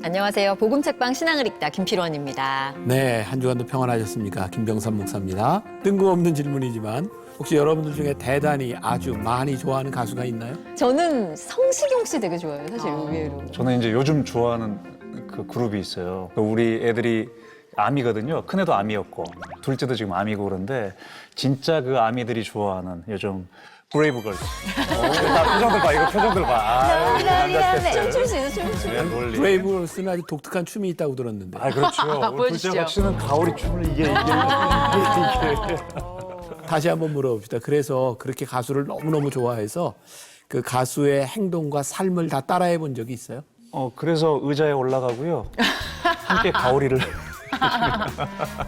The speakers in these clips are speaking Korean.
안녕하세요. 복음책방 신앙을 읽다 김필원입니다. 네, 한 주간도 평안하셨습니까? 김병삼 목사입니다. 뜬금없는 질문이지만 혹시 여러분들 중에 대단히 아주 많이 좋아하는 가수가 있나요? 저는 성시경 씨 되게 좋아해요. 사실 의외로. 저는 이제 요즘 좋아하는 그 그룹이 있어요. 우리 애들이 아미거든요. 큰애도 아미였고 둘째도 지금 아미고 그런데 진짜 그 아미들이 좋아하는 요즘 브레이브걸스. 나 표정들 봐. 이거 표정들 봐. 남자 스태프들. 춤출 수 있어, 춤출 수 있어. 네, 논리. 브레이브걸스는 아주 독특한 춤이 있다고 들었는데. 아 그렇죠. 우리 보여주시죠. 둘째가 추는 가오리 춤을 이게. 다시 한번 물어봅시다. 그래서 그렇게 가수를 너무너무 좋아해서 그 가수의 행동과 삶을 다 따라해 본 적이 있어요? 그래서 의자에 올라가고요. 함께 가오리를.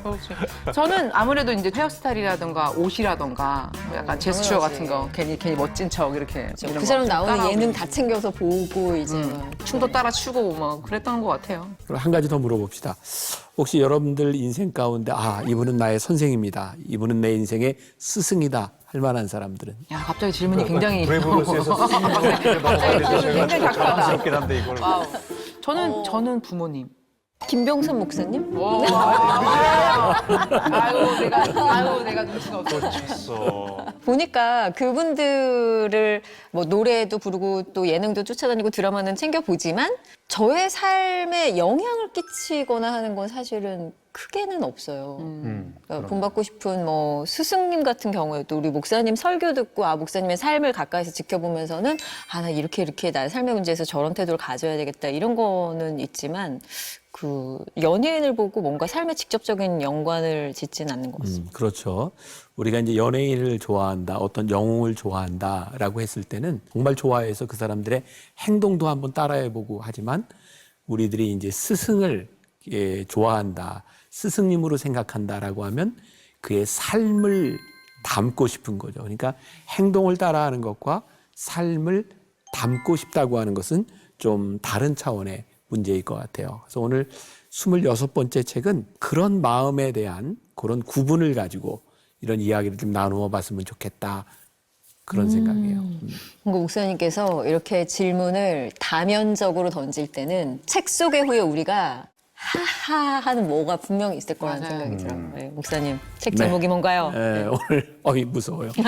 그렇죠. 저는 아무래도 이제 헤어스타일이라던가 옷이라던가 뭐 약간 제스처 같은 거 괜히 멋진 척 이렇게 이런 그 거 사람 좀 나오는 따라하고 예능 다 챙겨서 보고 이제 춤도 따라 추고 뭐 그랬던 것 같아요. 그럼 한 가지 더 물어봅시다. 혹시 여러분들 인생 가운데 이분은 나의 선생입니다. 이분은 내 인생의 스승이다 할 만한 사람들은? 야 갑자기 질문이 굉장히 브레이브걸스에서 스승님한테 넘어가야 되죠. 제가 굉장히 좀 작가다. 당황스럽긴 한데 이걸. 와우. 저는 부모님. 김병선 목사님? 아유 내가 눈치가 없어. 그렇죠. 보니까 그분들을 뭐 노래도 부르고 또 예능도 쫓아다니고 드라마는 챙겨보지만 저의 삶에 영향을 끼치거나 하는 건 사실은 크게는 없어요. 그러니까 본받고 싶은 뭐 스승님 같은 경우에도 우리 목사님 설교 듣고 목사님의 삶을 가까이서 지켜보면서는 나 이렇게 나의 삶의 문제에서 저런 태도를 가져야 되겠다 이런 거는 있지만 그 연예인을 보고 뭔가 삶에 직접적인 연관을 짓지는 않는 것 같습니다. 그렇죠. 우리가 이제 연예인을 좋아한다, 어떤 영웅을 좋아한다라고 했을 때는 정말 좋아해서 그 사람들의 행동도 한번 따라해보고 하지만 우리들이 이제 스승을 좋아한다, 스승님으로 생각한다라고 하면 그의 삶을 담고 싶은 거죠. 그러니까 행동을 따라하는 것과 삶을 담고 싶다고 하는 것은 좀 다른 차원의 문제일 것 같아요. 그래서 오늘 26번째 책은 그런 마음에 대한 그런 구분을 가지고 이런 이야기를 좀 나누어 봤으면 좋겠다. 그런 생각이에요. 뭔가 목사님께서 이렇게 질문을 다면적으로 던질 때는 책 속의 후에 우리가 하하 하는 뭐가 분명히 있을 거라는 맞아요. 생각이 들어요. 네, 목사님 책 제목이 뭔가요? 오늘 무서워요. 네,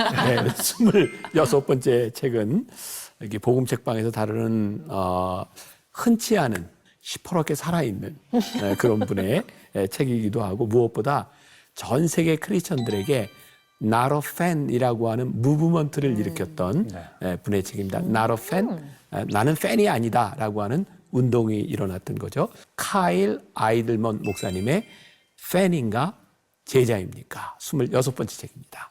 26번째 책은 이렇게 복음책방에서 다루는 흔치 않은 시퍼렇게 살아있는 그런 분의 책이기도 하고 무엇보다 전 세계 크리스천들에게 Not a Fan이라고 하는 무브먼트를 일으켰던 분의 책입니다. Not a Fan, 나는 팬이 아니다라고 하는 운동이 일어났던 거죠. 카일 아이들먼 목사님의 팬인가 제자입니까? 26번째 책입니다.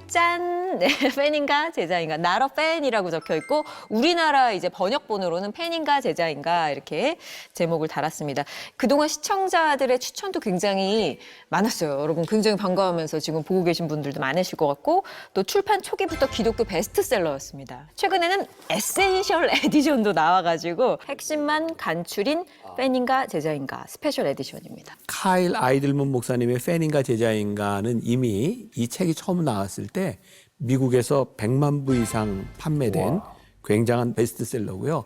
짠! 네, 팬인가 제자인가 나러 팬이라고 적혀 있고 우리나라 이제 번역본으로는 팬인가 제자인가 이렇게 제목을 달았습니다. 그동안 시청자들의 추천도 굉장히 많았어요. 여러분 굉장히 반가워하면서 지금 보고 계신 분들도 많으실 것 같고 또 출판 초기부터 기독교 베스트셀러였습니다. 최근에는 에센셜 에디션도 나와가지고 핵심만 간추린 팬인가 제자인가 스페셜 에디션입니다. 카일 아이들먼 목사님의 팬인가 제자인가는 이미 이 책이 처음 나왔을 때 미국에서 100만 부 이상 판매된 굉장한 베스트셀러고요.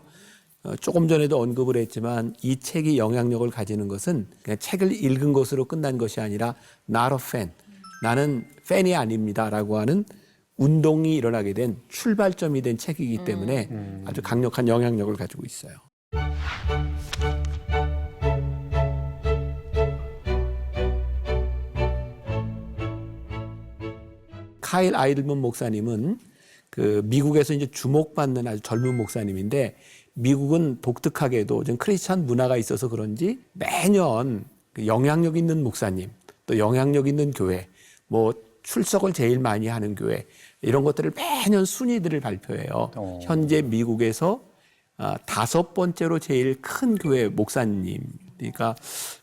조금 전에도 언급을 했지만 이 책이 영향력을 가지는 것은 그냥 책을 읽은 것으로 끝난 것이 아니라 Not a fan, 나는 팬이 아닙니다라고 하는 운동이 일어나게 된 출발점이 된 책이기 때문에 아주 강력한 영향력을 가지고 있어요. 카일 아이들먼 목사님은 그 미국에서 이제 주목받는 아주 젊은 목사님인데 미국은 독특하게도 좀 크리스찬 문화가 있어서 그런지 매년 그 영향력 있는 목사님 또 영향력 있는 교회 뭐 출석을 제일 많이 하는 교회 이런 것들을 매년 순위들을 발표해요. 현재 미국에서 5번째로 제일 큰 교회 목사님 그러니까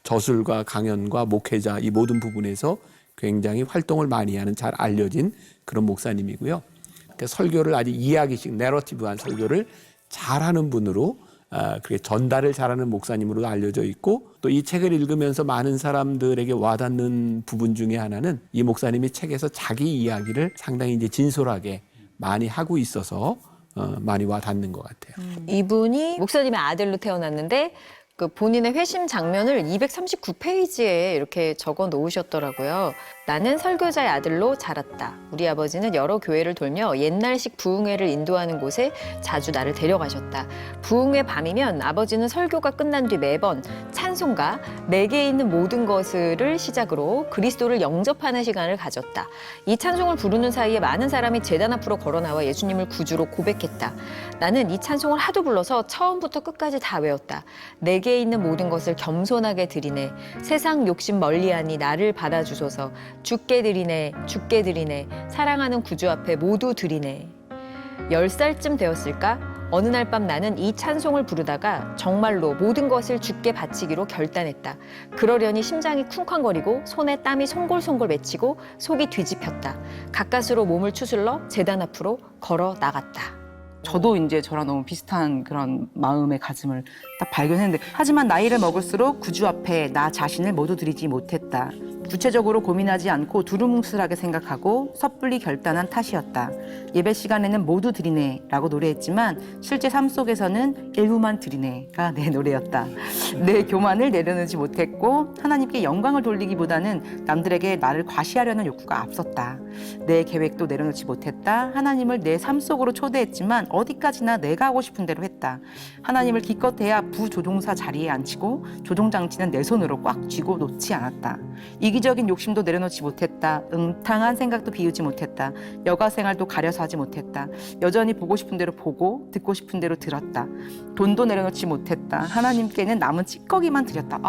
저술과 강연과 목회자 이 모든 부분에서 굉장히 활동을 많이 하는 잘 알려진 그런 목사님이고요. 그러니까 설교를 아주 이야기식 내러티브한 설교를 잘하는 분으로 그게 전달을 잘하는 목사님으로 알려져 있고 또 이 책을 읽으면서 많은 사람들에게 와닿는 부분 중에 하나는 이 목사님이 책에서 자기 이야기를 상당히 이제 진솔하게 많이 하고 있어서 많이 와닿는 것 같아요. 이분이 목사님의 아들로 태어났는데 그 본인의 회심 장면을 239페이지에 이렇게 적어 놓으셨더라고요. 나는 설교자의 아들로 자랐다. 우리 아버지는 여러 교회를 돌며 옛날식 부흥회를 인도하는 곳에 자주 나를 데려가셨다. 부흥회 밤이면 아버지는 설교가 끝난 뒤 매번 찬송가 내게 있는 모든 것을 시작으로 그리스도를 영접하는 시간을 가졌다. 이 찬송을 부르는 사이에 많은 사람이 제단 앞으로 걸어 나와 예수님을 구주로 고백했다. 나는 이 찬송을 하도 불러서 처음부터 끝까지 다 외웠다. 내게 있는 모든 것을 겸손하게 드리네. 세상 욕심 멀리하니 나를 받아주소서. 죽게 드리네, 죽게 드리네. 사랑하는 구주 앞에 모두 드리네. 10살쯤 되었을까? 어느 날 밤 나는 이 찬송을 부르다가 정말로 모든 것을 주께 바치기로 결단했다. 그러려니 심장이 쿵쾅거리고 손에 땀이 송골송골 맺히고 속이 뒤집혔다. 가까스로 몸을 추슬러 제단 앞으로 걸어 나갔다. 저도 이제 저랑 너무 비슷한 그런 마음의 가짐을 딱 발견했는데 하지만 나이를 먹을수록 구주 앞에 나 자신을 모두 드리지 못했다. 구체적으로 고민하지 않고 두루뭉술하게 생각하고 섣불리 결단한 탓이었다. 예배 시간에는 모두 드리네 라고 노래했지만 실제 삶 속에서는 일부만 드리네가 내 노래였다. 내 교만을 내려놓지 못했고 하나님께 영광을 돌리기보다는 남들에게 나를 과시하려는 욕구가 앞섰다. 내 계획도 내려놓지 못했다. 하나님을 내 삶 속으로 초대했지만 어디까지나 내가 하고 싶은 대로 했다. 하나님을 기껏해야 부조종사 자리에 앉히고 조종장치는 내 손으로 꽉 쥐고 놓지 않았다. 이기적인 욕심도 내려놓지 못했다. 음탕한 생각도 비우지 못했다. 여가 생활도 가려서 하지 못했다. 여전히 보고 싶은 대로 보고 듣고 싶은 대로 들었다. 돈도 내려놓지 못했다. 하나님께는 남은 찌꺼기만 드렸다.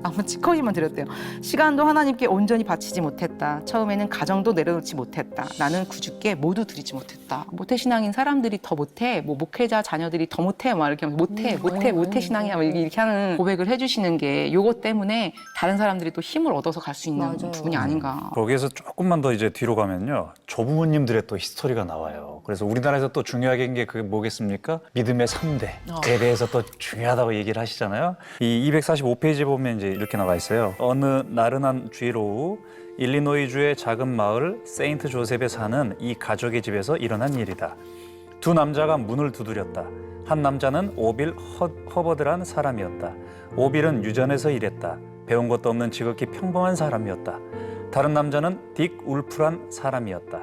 남은 찌꺼기만 드렸대요. 시간도 하나님께 온전히 바치지 못했다. 처음에는 가정도 내려놓지 못했다. 나는 구주께 모두 드리지 못했다. 모태신앙인 사람들이 더 못해. 뭐 목회자 자녀들이 더 못해. 막 이렇게 하면서 모태 신앙이야. 막 이렇게 하는 고백을 해주시는 게 요것 때문에 다른 사람들이 또 힘을 얻어서 갈 수 있는 맞아요. 부분이 아닌가. 거기에서 조금만 더 이제 뒤로 가면요, 조부모님들의 또 히스토리가 나와요. 그래서 우리나라에서 또 중요하게 한 게 그게 뭐겠습니까? 믿음의 3대에 대해서 또 중요하다고 얘기를 하시잖아요. 이 245페이지 보면 이제 이렇게 나와 있어요. 어느 나른한 주일 오후 일리노이주의 작은 마을 세인트 조셉에 사는 이 가족의 집에서 일어난 일이다. 두 남자가 문을 두드렸다. 한 남자는 오빌 허버드란 사람이었다. 오빌은 유전에서 일했다. 배운 것도 없는 지극히 평범한 사람이었다. 다른 남자는 딕 울프란 사람이었다.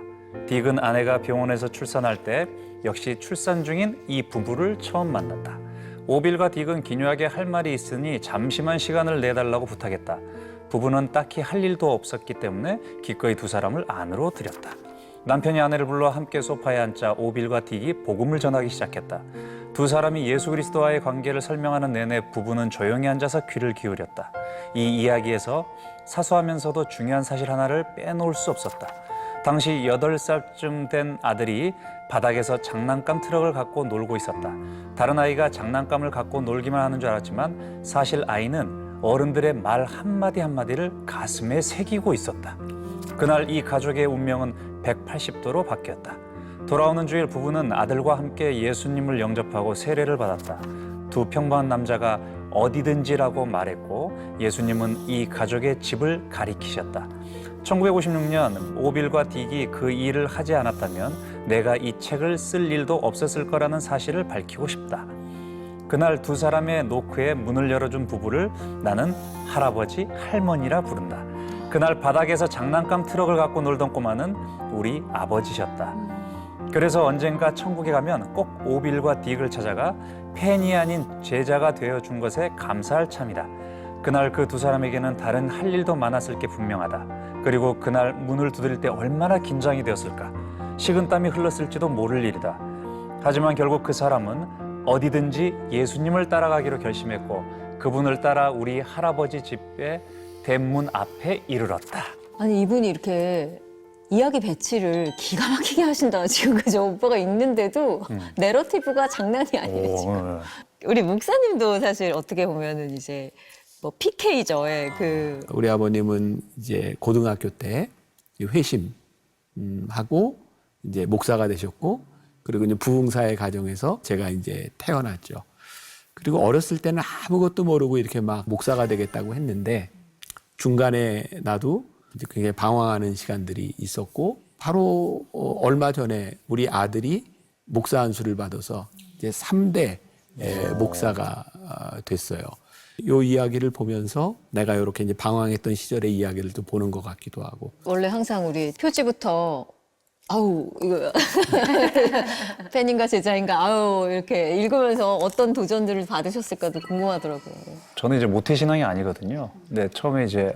딕은 아내가 병원에서 출산할 때 역시 출산 중인 이 부부를 처음 만났다. 오빌과 딕은 기묘하게 할 말이 있으니 잠시만 시간을 내달라고 부탁했다. 부부는 딱히 할 일도 없었기 때문에 기꺼이 두 사람을 안으로 들였다. 남편이 아내를 불러 함께 소파에 앉자 오빌과 딕이 복음을 전하기 시작했다. 두 사람이 예수 그리스도와의 관계를 설명하는 내내 부부는 조용히 앉아서 귀를 기울였다. 이 이야기에서 사소하면서도 중요한 사실 하나를 빼놓을 수 없었다. 당시 8살쯤 된 아들이 바닥에서 장난감 트럭을 갖고 놀고 있었다. 다른 아이가 장난감을 갖고 놀기만 하는 줄 알았지만 사실 아이는 어른들의 말 한마디 한마디를 가슴에 새기고 있었다. 그날 이 가족의 운명은 180도로 바뀌었다. 돌아오는 주일 부부는 아들과 함께 예수님을 영접하고 세례를 받았다. 두 평범한 남자가 어디든지라고 말했고 예수님은 이 가족의 집을 가리키셨다. 1956년 오빌과 딕이 그 일을 하지 않았다면 내가 이 책을 쓸 일도 없었을 거라는 사실을 밝히고 싶다. 그날 두 사람의 노크에 문을 열어준 부부를 나는 할아버지, 할머니라 부른다. 그날 바닥에서 장난감 트럭을 갖고 놀던 꼬마는 우리 아버지셨다. 그래서 언젠가 천국에 가면 꼭 오빌과 딕을 찾아가 팬이 아닌 제자가 되어준 것에 감사할 참이다. 그날 그 두 사람에게는 다른 할 일도 많았을 게 분명하다. 그리고 그날 문을 두드릴 때 얼마나 긴장이 되었을까. 식은땀이 흘렀을지도 모를 일이다. 하지만 결국 그 사람은 어디든지 예수님을 따라가기로 결심했고 그분을 따라 우리 할아버지 집의 대문 앞에 이르렀다. 아니 이분이 이렇게 이야기 배치를 기가 막히게 하신다. 지금 그저 오빠가 읽는데도 내러티브가 장난이 아니에요. 지금. 우리 목사님도 사실 어떻게 보면은 이제 뭐 PK죠. 그 우리 아버님은 이제 고등학교 때 회심 하고 이제 목사가 되셨고 그리고 이제 부흥사의 가정에서 제가 이제 태어났죠. 그리고 어렸을 때는 아무것도 모르고 이렇게 막 목사가 되겠다고 했는데 중간에 나도 이제 굉장히 방황하는 시간들이 있었고 바로 얼마 전에 우리 아들이 목사 안수를 받아서 이제 3대 목사가 됐어요. 이 이야기를 보면서 내가 이렇게 이제 방황했던 시절의 이야기를 또 보는 것 같기도 하고. 원래 항상 우리 표지부터 아우 이거 팬인가 제자인가 아우 이렇게 읽으면서 어떤 도전들을 받으셨을까도 궁금하더라고요. 저는 이제 모태신앙이 아니거든요. 근데 처음에 이제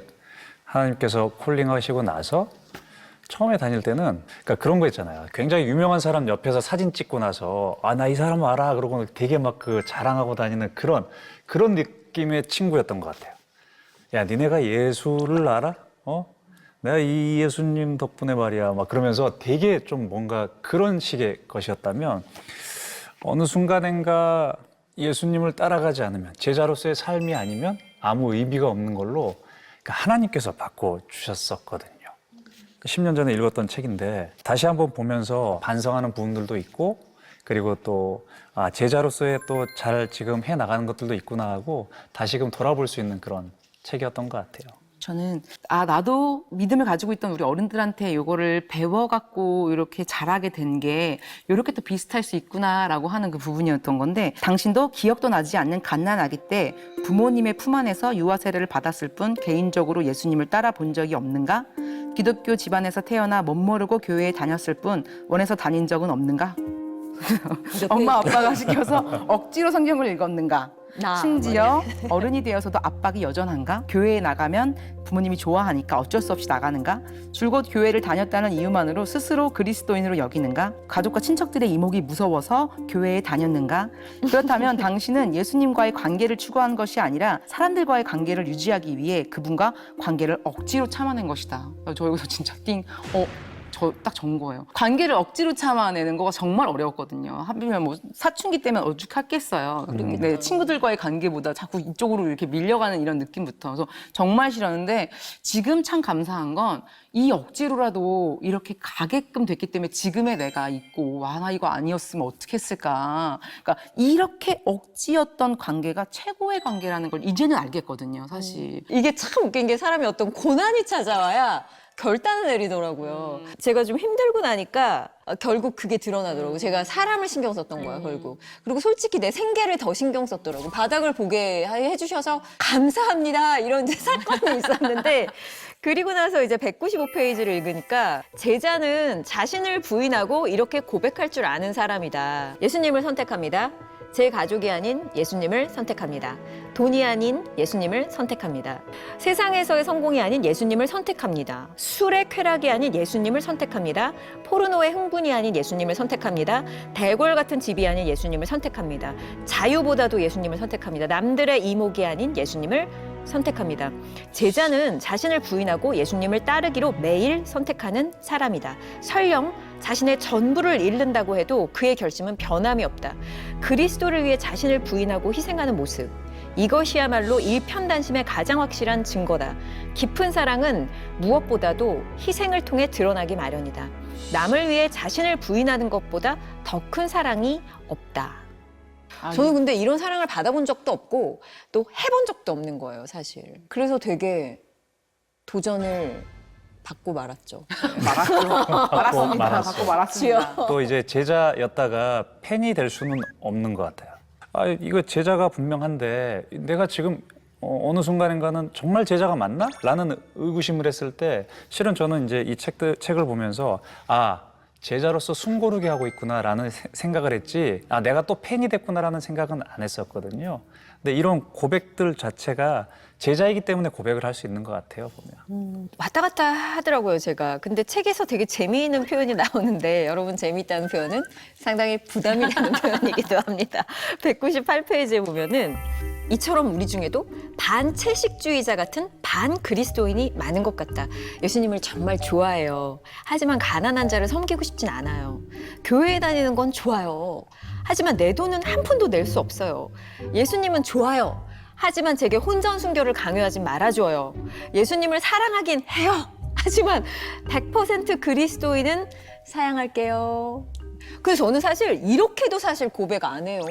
하나님께서 콜링하시고 나서 처음에 다닐 때는 그러니까 그런 거 있잖아요. 굉장히 유명한 사람 옆에서 사진 찍고 나서 아, 나 이 사람 알아. 그러고 되게 막 그 자랑하고 다니는 그런 느낌의 친구였던 것 같아요. 야, 니네가 예수를 알아? 내가 이 예수님 덕분에 말이야. 막 그러면서 되게 좀 뭔가 그런 식의 것이었다면 어느 순간인가 예수님을 따라가지 않으면 제자로서의 삶이 아니면 아무 의미가 없는 걸로 그러니까 하나님께서 바꿔주셨었거든요. 10년 전에 읽었던 책인데 다시 한번 보면서 반성하는 부분들도 있고 그리고 또 제자로서의 또 잘 지금 해나가는 것들도 있구나 하고 다시금 돌아볼 수 있는 그런 책이었던 것 같아요. 저는 나도 믿음을 가지고 있던 우리 어른들한테 이거를 배워갖고 이렇게 자라게 된 게 이렇게 또 비슷할 수 있구나라고 하는 그 부분이었던 건데 당신도 기억도 나지 않는 갓난 아기 때 부모님의 품 안에서 유아 세례를 받았을 뿐 개인적으로 예수님을 따라 본 적이 없는가? 기독교 집안에서 태어나 멋모르고 교회에 다녔을 뿐 원해서 다닌 적은 없는가? 엄마 아빠가 시켜서 억지로 성경을 읽었는가? 심지어 어른이 되어서도 압박이 여전한가? 교회에 나가면 부모님이 좋아하니까 어쩔 수 없이 나가는가? 줄곧 교회를 다녔다는 이유만으로 스스로 그리스도인으로 여기는가? 가족과 친척들의 이목이 무서워서 교회에 다녔는가? 그렇다면 당신은 예수님과의 관계를 추구한 것이 아니라 사람들과의 관계를 유지하기 위해 그분과 관계를 억지로 참아낸 것이다. 저 여기서 진짜 저 딱 적은 거예요. 관계를 억지로 참아내는 거가 정말 어려웠거든요. 하필이면 뭐 사춘기 때면 오죽했겠어요. 네, 친구들과의 관계보다 자꾸 이쪽으로 이렇게 밀려가는 이런 느낌부터. 그래서 정말 싫었는데 지금 참 감사한 건 이 억지로라도 이렇게 가게끔 됐기 때문에 지금의 내가 있고 와, 나 이거 아니었으면 어떻게 했을까. 그러니까 이렇게 억지였던 관계가 최고의 관계라는 걸 이제는 알겠거든요, 사실. 이게 참 웃긴 게 사람이 어떤 고난이 찾아와야 결단을 내리더라고요. 제가 좀 힘들고 나니까 결국 그게 드러나더라고요. 제가 사람을 신경 썼던 거야, 결국. 그리고 솔직히 내 생계를 더 신경 썼더라고요. 바닥을 보게 해주셔서 감사합니다. 이런 이제 사건이 있었는데 그리고 나서 이제 195페이지를 읽으니까 제자는 자신을 부인하고 이렇게 고백할 줄 아는 사람이다. 예수님을 선택합니다. 제 가족이 아닌 예수님을 선택합니다. 돈이 아닌 예수님을 선택합니다. 세상에서의 성공이 아닌 예수님을 선택합니다. 술의 쾌락이 아닌 예수님을 선택합니다. 포르노의 흥분이 아닌 예수님을 선택합니다. 대궐 같은 집이 아닌 예수님을 선택합니다. 자유보다도 예수님을 선택합니다. 남들의 이목이 아닌 예수님을 선택합니다. 제자는 자신을 부인하고 예수님을 따르기로 매일 선택하는 사람이다. 설령 자신의 전부를 잃는다고 해도 그의 결심은 변함이 없다. 그리스도를 위해 자신을 부인하고 희생하는 모습. 이것이야말로 일편단심의 가장 확실한 증거다. 깊은 사랑은 무엇보다도 희생을 통해 드러나기 마련이다. 남을 위해 자신을 부인하는 것보다 더 큰 사랑이 없다. 저는 근데 이런 사랑을 받아본 적도 없고 또 해본 적도 없는 거예요, 사실. 그래서 되게 도전을 받고 말았죠. 말았습니다. 받고 말았습니다. 또 이제 제자였다가 팬이 될 수는 없는 것 같아요. 이거 제자가 분명한데 내가 지금 어느 순간인가는 정말 제자가 맞나? 라는 의구심을 했을 때 실은 저는 이제 이 책을 보면서 제자로서 숨고르게 하고 있구나라는 생각을 했지 내가 또 팬이 됐구나라는 생각은 안 했었거든요. 근데 이런 고백들 자체가 제자이기 때문에 고백을 할 수 있는 것 같아요, 보면. 왔다 갔다 하더라고요, 제가. 근데 책에서 되게 재미있는 표현이 나오는데 여러분 재미있다는 표현은 상당히 부담이 되는 표현이기도 합니다. 198페이지에 보면은 이처럼 우리 중에도 반채식주의자 같은 반그리스도인이 많은 것 같다. 예수님을 정말 좋아해요. 하지만 가난한 자를 섬기고 싶진 않아요. 교회에 다니는 건 좋아요. 하지만 내 돈은 한 푼도 낼 수 없어요. 예수님은 좋아요. 하지만 제게 혼전 순교를 강요하지 말아줘요. 예수님을 사랑하긴 해요. 하지만 100% 그리스도인은 사양할게요. 그래서 저는 사실 이렇게도 사실 고백 안 해요.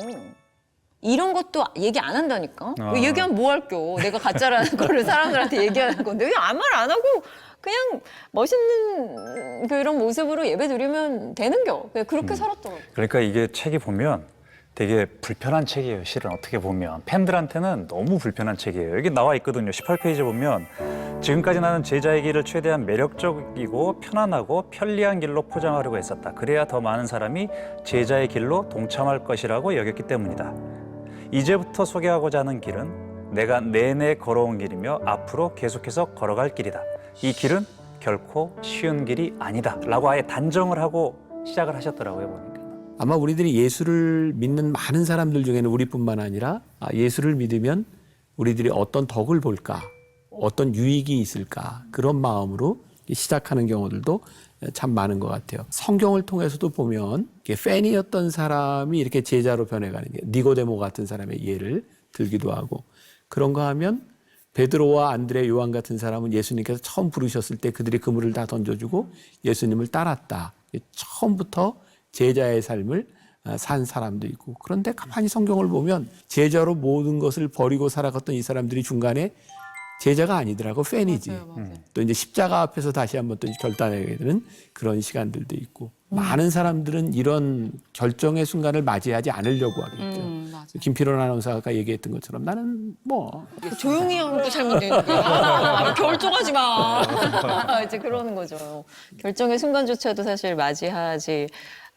이런 것도 얘기 안 한다니까. 아. 얘기하면 뭐 할겨. 내가 가짜라는 거를 사람들한테 얘기하는 건데 왜 아무 말 안 하고 그냥 멋있는 그런 모습으로 예배 드리면 되는겨. 그냥 그렇게 살았더라고요. 그러니까 이게 책이 보면 되게 불편한 책이에요. 실은 어떻게 보면 팬들한테는 너무 불편한 책이에요. 여기 나와 있거든요. 18페이지 보면 지금까지 나는 제자의 길을 최대한 매력적이고 편안하고 편리한 길로 포장하려고 했었다. 그래야 더 많은 사람이 제자의 길로 동참할 것이라고 여겼기 때문이다. 이제부터 소개하고자 하는 길은 내가 내내 걸어온 길이며 앞으로 계속해서 걸어갈 길이다. 이 길은 결코 쉬운 길이 아니다. 라고 아예 단정을 하고 시작을 하셨더라고요, 보니까. 아마 우리들이 예수를 믿는 많은 사람들 중에는 우리뿐만 아니라 예수를 믿으면 우리들이 어떤 덕을 볼까, 어떤 유익이 있을까 그런 마음으로 시작하는 경우들도 참 많은 것 같아요. 성경을 통해서도 보면 팬이었던 사람이 이렇게 제자로 변해가는 게 니고데모 같은 사람의 예를 들기도 하고 그런가 하면 베드로와 안드레, 요한 같은 사람은 예수님께서 처음 부르셨을 때 그들이 그물을 다 던져주고 예수님을 따랐다. 처음부터 제자의 삶을 산 사람도 있고 그런데 가만히 성경을 보면 제자로 모든 것을 버리고 살아갔던 이 사람들이 중간에 제자가 아니더라고 팬이지. 또 이제 십자가 앞에서 다시 한번 또 결단하게 되는 그런 시간들도 있고 많은 사람들은 이런 결정의 순간을 맞이하지 않으려고 하겠죠. 김필원 아나운서가 아까 얘기했던 것처럼 나는 뭐 조용히 하면 또 잘못되는 거야. 결정하지 마. 이제 그러는 거죠. 결정의 순간조차도 사실 맞이하지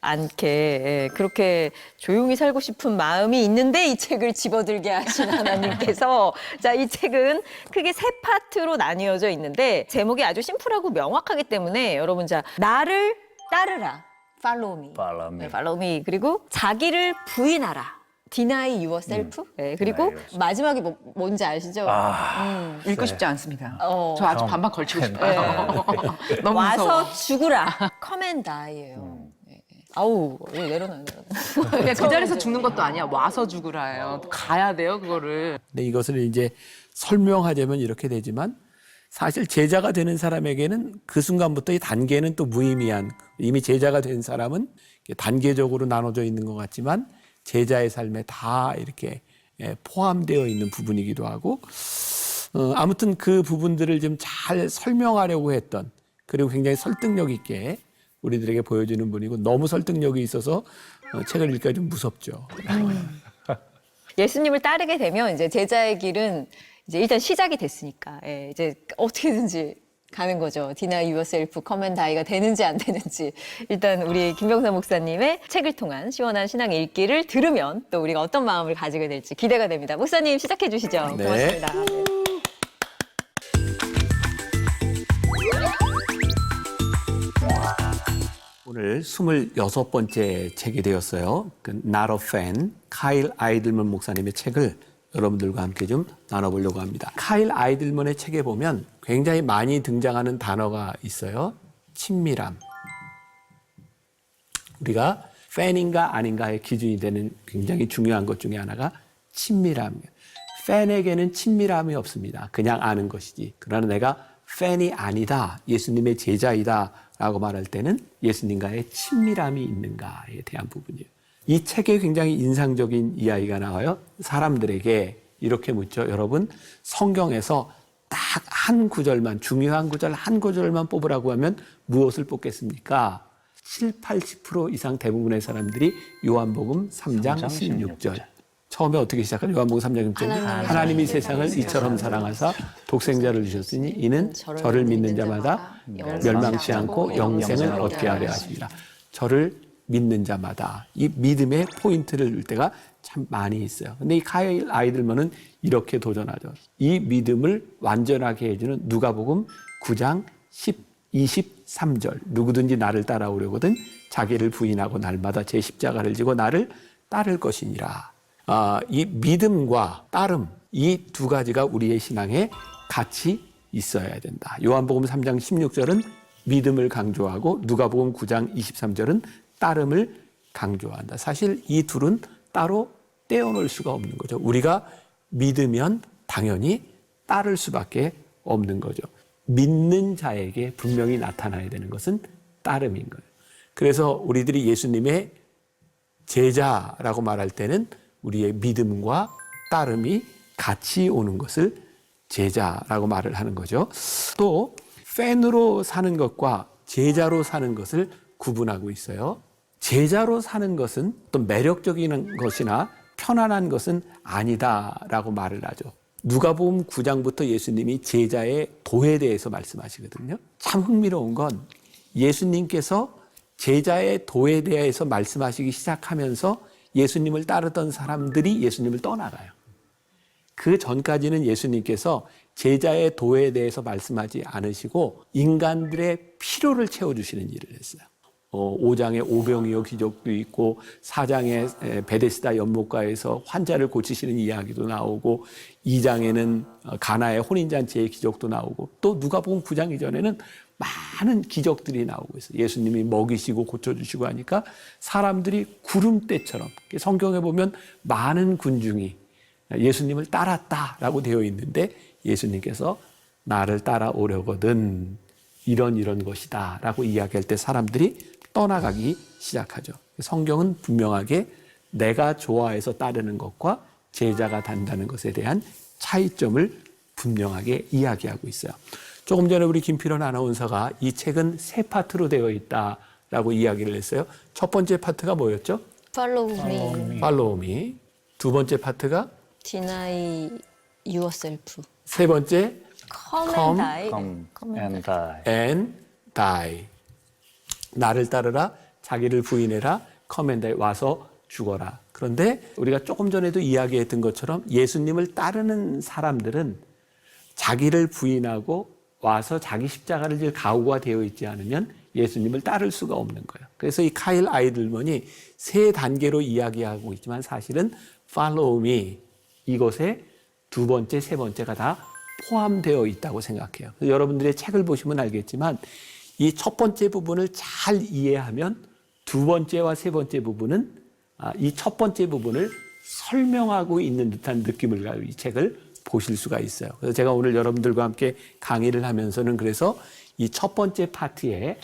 않게 그렇게 조용히 살고 싶은 마음이 있는데 이 책을 집어들게 하신 하나님께서 자, 이 책은 크게 세 파트로 나뉘어져 있는데 제목이 아주 심플하고 명확하기 때문에 여러분 자 나를 따르라 Follow me. Follow me. 네, Follow me. 그리고 자기를 부인하라 Deny yourself. 네, 그리고 Deny yourself. 마지막이 뭔지 아시죠? 읽고 싶지 않습니다. 어. 저 아주 반반 걸치고 싶어요. 너무 와서 무서워. 죽으라 Come and die예요. 아우 내려놔. 그냥 그 자리에서 죽는 것도 아니야. 와서 죽으라예요. 가야 돼요, 그거를. 근데 이것을 이제 설명하자면 이렇게 되지만 사실 제자가 되는 사람에게는 그 순간부터 이 단계는 또 무의미한 이미 제자가 된 사람은 단계적으로 나눠져 있는 것 같지만 제자의 삶에 다 이렇게 포함되어 있는 부분이기도 하고 아무튼 그 부분들을 좀 잘 설명하려고 했던 그리고 굉장히 설득력 있게 우리들에게 보여주는 분이고 너무 설득력이 있어서 책을 읽기가 좀 무섭죠. 예수님을 따르게 되면 이제 제자의 길은 이제 일단 시작이 됐으니까 이제 어떻게든지 가는 거죠. Deny yourself, come and die가 되는지 안 되는지 일단 우리 김병삼 목사님의 책을 통한 시원한 신앙 읽기를 들으면 또 우리가 어떤 마음을 가지게 될지 기대가 됩니다. 목사님 시작해 주시죠. 네. 고맙습니다. 오늘 26번째 책이 되었어요. 그 Not a Fan, 카일 아이들먼 목사님의 책을 여러분들과 함께 좀 나눠보려고 합니다. 카일 아이들먼의 책에 보면 굉장히 많이 등장하는 단어가 있어요. 친밀함. 우리가 팬인가 아닌가의 기준이 되는 굉장히 중요한 것 중에 하나가 친밀함이에요. 팬에게는 친밀함이 없습니다. 그냥 아는 것이지. 그러나 내가 팬이 아니다, 예수님의 제자이다 라고 말할 때는 예수님과의 친밀함이 있는가에 대한 부분이에요. 이 책에 굉장히 인상적인 이야기가 나와요. 사람들에게 이렇게 묻죠. 여러분, 성경에서 딱 한 구절만, 중요한 구절 한 구절만 뽑으라고 하면 무엇을 뽑겠습니까? 70~80% 이상 대부분의 사람들이 요한복음 3장 16절. 처음에 어떻게 시작하죠? 요한복음 3장 16절. 하나님이 세상을 이처럼 사랑하사 독생자를 주셨으니 이는 저를 믿는 자마다 멸망치 않고 영생을 얻게 하려 하십니다. 저를 믿는 자마다 이 믿음의 포인트를 줄 때가 참 많이 있어요. 근데 이 카일 아이들만은 이렇게 도전하죠. 이 믿음을 완전하게 해주는 누가복음 9장 23절. 누구든지 나를 따라오려거든 자기를 부인하고 날마다 제 십자가를 지고 나를 따를 것이니라. 이 믿음과 따름 이 두 가지가 우리의 신앙에 같이 있어야 된다. 요한복음 3장 16절은 믿음을 강조하고 누가복음 9장 23절은 따름을 강조한다. 사실 이 둘은 따로 떼어놓을 수가 없는 거죠. 우리가 믿으면 당연히 따를 수밖에 없는 거죠. 믿는 자에게 분명히 나타나야 되는 것은 따름인 거예요. 그래서 우리들이 예수님의 제자라고 말할 때는 우리의 믿음과 따름이 같이 오는 것을 제자라고 말을 하는 거죠. 또 팬으로 사는 것과 제자로 사는 것을 구분하고 있어요. 제자로 사는 것은 또 매력적인 것이나 편안한 것은 아니다라고 말을 하죠. 누가복음 9장부터 예수님이 제자의 도에 대해서 말씀하시거든요. 참 흥미로운 건 예수님께서 제자의 도에 대해서 말씀하시기 시작하면서 예수님을 따르던 사람들이 예수님을 떠나가요. 그 전까지는 예수님께서 제자의 도에 대해서 말씀하지 않으시고 인간들의 필요를 채워주시는 일을 했어요. 5장에 오병이어 기적도 있고 4장에 베데스다 연못가에서 환자를 고치시는 이야기도 나오고 2장에는 가나의 혼인잔치의 기적도 나오고 또 누가복음 9장 이전에는 많은 기적들이 나오고 있어요. 예수님이 먹이시고 고쳐주시고 하니까 사람들이 구름대처럼 성경에 보면 많은 군중이 예수님을 따랐다라고 되어 있는데 예수님께서 나를 따라오려거든 이런 것이다 라고 이야기할 때 사람들이 떠나가기 시작하죠. 성경은 분명하게 내가 좋아해서 따르는 것과 제자가 된다는 것에 대한 차이점을 분명하게 이야기하고 있어요. 조금 전에 우리 김필원 아나운서가 이 책은 세 파트로 되어 있다라고 이야기를 했어요. 첫 번째 파트가 뭐였죠? Follow me, Follow me. 두 번째 파트가 deny yourself, 세 번째 come and die. Come and die. and die. 나를 따르라, 자기를 부인해라, come and die. 와서 죽어라. 그런데 우리가 조금 전에도 이야기했던 것처럼 예수님을 따르는 사람들은 자기를 부인하고 와서 자기 십자가를 질 각오가 되어 있지 않으면 예수님을 따를 수가 없는 거예요. 그래서 이 카일 아이들먼이 세 단계로 이야기하고 있지만 사실은 follow me 이것에 두 번째, 세 번째가 다 포함되어 있다고 생각해요. 여러분들의 책을 보시면 알겠지만 이 첫 번째 부분을 잘 이해하면 두 번째와 세 번째 부분은 이 첫 번째 부분을 설명하고 있는 듯한 느낌을 가지고 이 책을 보실 수가 있어요. 그래서 제가 오늘 여러분들과 함께 강의를 하면서는 그래서 이 첫 번째 파트에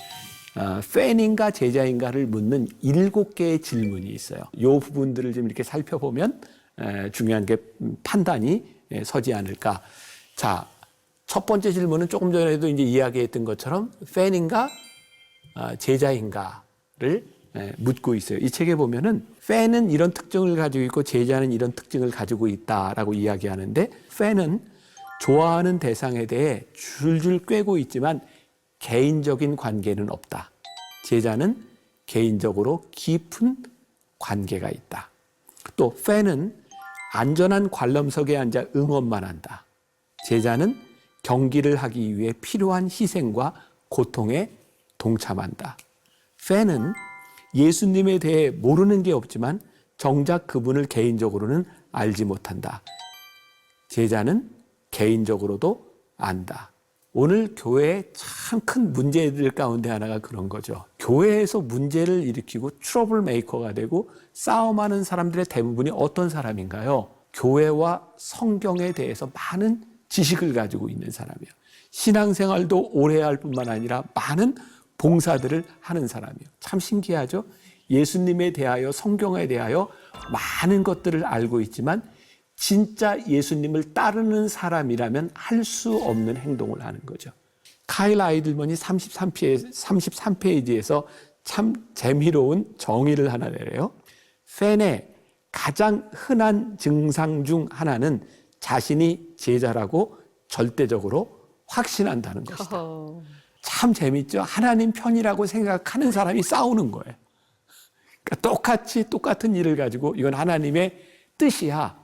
팬인가 제자인가를 묻는 7개의 질문이 있어요. 이 부분들을 좀 이렇게 살펴보면 중요한 게 판단이 서지 않을까. 자, 첫 번째 질문은 조금 전에도 이제 이야기했던 것처럼 팬인가 제자인가를 묻고 있어요. 이 책에 보면은 팬은 이런 특징을 가지고 있고 제자는 이런 특징을 가지고 있다라고 이야기하는데 팬은 좋아하는 대상에 대해 줄줄 꿰고 있지만 개인적인 관계는 없다. 제자는 개인적으로 깊은 관계가 있다. 또 팬은 안전한 관람석에 앉아 응원만 한다. 제자는 경기를 하기 위해 필요한 희생과 고통에 동참한다. 팬은 예수님에 대해 모르는 게 없지만 정작 그분을 개인적으로는 알지 못한다. 제자는 개인적으로도 안다. 오늘 교회의 참 큰 문제들 가운데 하나가 그런 거죠. 교회에서 문제를 일으키고 트러블 메이커가 되고 싸움하는 사람들의 대부분이 어떤 사람인가요? 교회와 성경에 대해서 많은 지식을 가지고 있는 사람이에요. 신앙생활도 오래 할 뿐만 아니라 많은 봉사들을 하는 사람이에요. 참 신기하죠? 예수님에 대하여 성경에 대하여 많은 것들을 알고 있지만 진짜 예수님을 따르는 사람이라면 할 수 없는 행동을 하는 거죠. 카일 아이들먼이 33페이지에서 참 재미로운 정의를 하나 내려요. 팬의 가장 흔한 증상 중 하나는 자신이 제자라고 절대적으로 확신한다는 것이다. 참 재밌죠? 하나님 편이라고 생각하는 사람이 싸우는 거예요. 그러니까 똑같은 일을 가지고 이건 하나님의 뜻이야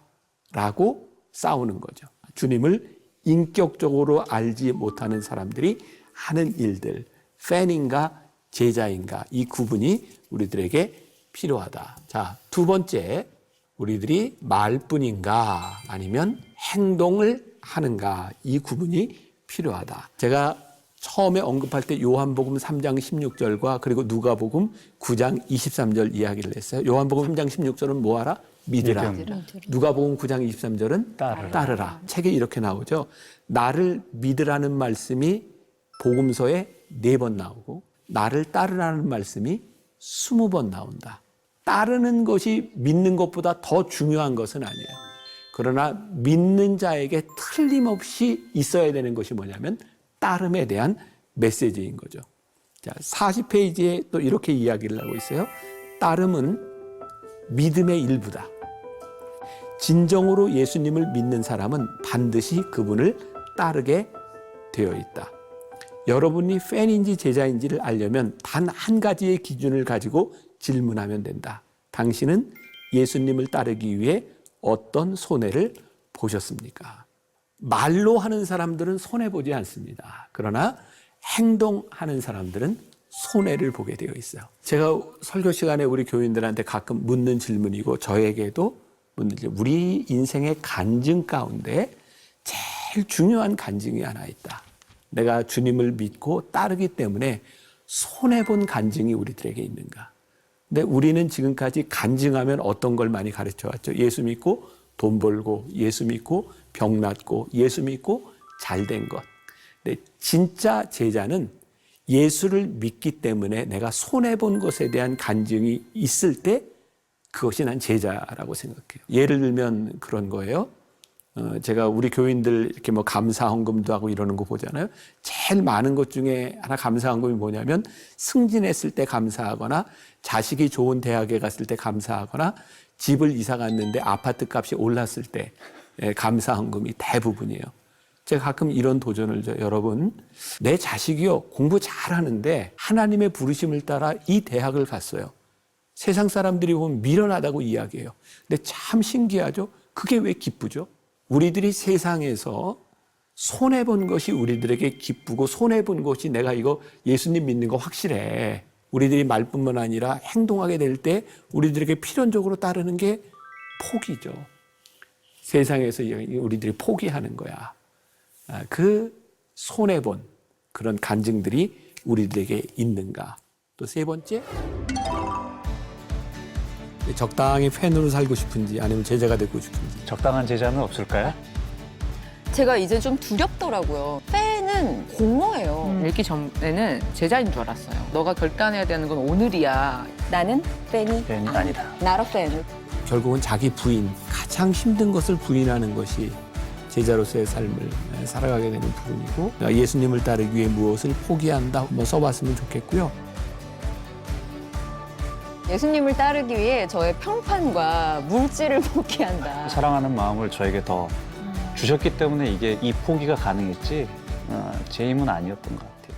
라고 싸우는 거죠. 주님을 인격적으로 알지 못하는 사람들이 하는 일들, 팬인가 제자인가 이 구분이 우리들에게 필요하다. 자, 두 번째, 우리들이 말뿐인가 아니면 행동을 하는가 이 구분이 필요하다. 제가 처음에 언급할 때 요한복음 3장 16절과 그리고 누가복음 9장 23절 이야기를 했어요. 요한복음 3장 16절은 뭐하라? 믿으라. 누가복음 9장 23절은 따르라. 책에 이렇게 나오죠. 나를 믿으라는 말씀이 복음서에 4번 나오고 나를 따르라는 말씀이 20번 나온다. 따르는 것이 믿는 것보다 더 중요한 것은 아니에요. 그러나 믿는 자에게 틀림없이 있어야 되는 것이 뭐냐면 따름에 대한 메시지인 거죠. 자, 40페이지에 또 이렇게 이야기를 하고 있어요. 따름은 믿음의 일부다. 진정으로 예수님을 믿는 사람은 반드시 그분을 따르게 되어 있다. 여러분이 팬인지 제자인지를 알려면 단 한 가지의 기준을 가지고 질문하면 된다. 당신은 예수님을 따르기 위해 어떤 손해를 보셨습니까? 말로 하는 사람들은 손해보지 않습니다. 그러나 행동하는 사람들은 손해를 보게 되어 있어요. 제가 설교 시간에 우리 교인들한테 가끔 묻는 질문이고 저에게도 묻는 질문. 우리 인생의 간증 가운데 제일 중요한 간증이 하나 있다. 내가 주님을 믿고 따르기 때문에 손해본 간증이 우리들에게 있는가? 근데 우리는 지금까지 간증하면 어떤 걸 많이 가르쳐 왔죠? 예수 믿고 돈 벌고, 예수 믿고 병 낫고, 예수 믿고 잘된 것. 근데 진짜 제자는 예수를 믿기 때문에 내가 손해본 것에 대한 간증이 있을 때 그것이 난 제자라고 생각해요. 예를 들면 그런 거예요. 제가 우리 교인들 이렇게 뭐 감사헌금도 하고 이러는 거 보잖아요. 제일 많은 것 중에 하나 감사헌금이 뭐냐면 승진했을 때 감사하거나 자식이 좋은 대학에 갔을 때 감사하거나 집을 이사 갔는데 아파트 값이 올랐을 때 감사헌금이 대부분이에요. 제가 가끔 이런 도전을 줘요. 여러분, 내 자식이요 공부 잘하는데 하나님의 부르심을 따라 이 대학을 갔어요. 세상 사람들이 보면 미련하다고 이야기해요. 근데 참 신기하죠? 그게 왜 기쁘죠? 우리들이 세상에서 손해본 것이 우리들에게 기쁘고 손해본 것이 내가 이거 예수님 믿는 거 확실해. 우리들이 말뿐만 아니라 행동하게 될 때 우리들에게 필연적으로 따르는 게 포기죠. 세상에서 우리들이 포기하는 거야. 그 손해본 그런 간증들이 우리들에게 있는가. 또 세 번째, 적당히 팬으로 살고 싶은지 아니면 제자가 되고 싶은지. 적당한 제자는 없을까요? 제가 이제 좀 두렵더라고요. 팬은 공허해요. 읽기 전에는 제자인 줄 알았어요. 너가 결단해야 되는 건 오늘이야. 나는 팬이 팬이 아니다. not a fan. 결국은 자기 부인, 가장 힘든 것을 부인하는 것이 제자로서의 삶을 살아가게 되는 부분이고, 예수님을 따르기 위해 무엇을 포기한다 한번 써봤으면 좋겠고요. 예수님을 따르기 위해 저의 평판과 물질을 포기한다. 사랑하는 마음을 저에게 더 주셨기 때문에 이게 이 포기가 가능했지 제 힘은 아니었던 것 같아요.